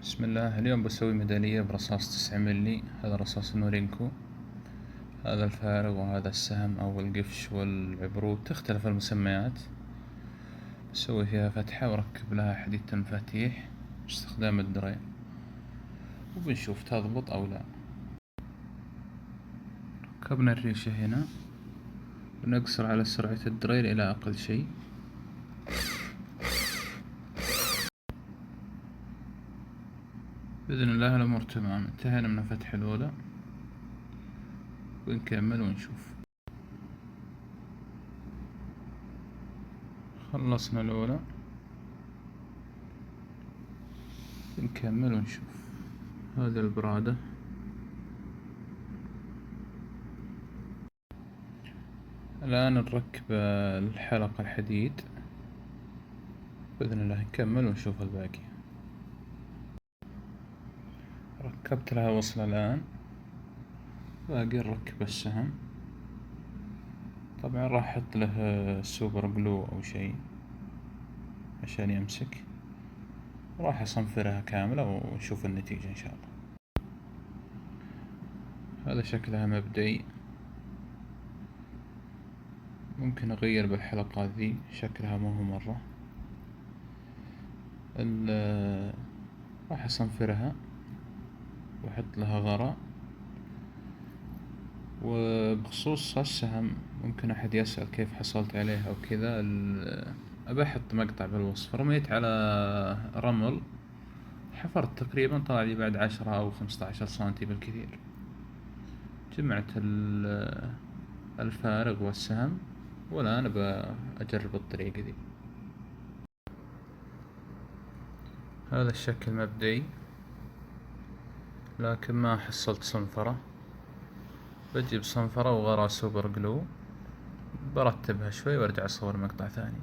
بسم الله. اليوم بسوي ميدالية برصاص 9 ملي. هذا رصاص نورينكو، هذا الفارغ وهذا السهم أو القفش والعبرود، تختلف المسميات. بسوي فيها فتحة وأركب لها حديدة مفاتيح باستخدام الدريل، وبنشوف تضبط أو لا. ركبنا الريشة هنا، بنقصر على سرعة الدريل إلى أقل شيء. بإذن الله الأمور تمام. انتهينا من الفتحة الأولى، بنكمل ونشوف. خلصنا الأولى، بنكمل ونشوف. هذه البرادة. الآن نركب الحلقة الحديد، بإذن الله نكمل ونشوف الباقي. ركبت لها وصلة الآن، باقي نركب السهم. طبعا راح أحط له سوبر جلو أو شي عشان يمسك. راح أصنفرها كاملة ونشوف النتيجة إن شاء الله. هذا شكلها مبدئي. ممكن أغير بالحلقات ذي، شكلها مو مرة. راح أصنفرها وأحط لها غراء. وبخصوص السهم، ممكن أحد يسأل كيف حصلت عليه أو كذا. أبى أحط مقطع بالوصف. رميت على رمل، حفرت تقريبا، طلع لي بعد 10 أو 15 سنتي بالكثير. جمعت الفارغ والسهم، والآن بأجرب الطريقة دي. هذا الشكل مبدئي، لكن ما حصلت صنفرة. بجيب صنفرة وغرا سوبر جلو، برتبها شوي وارجع اصور مقطع ثاني.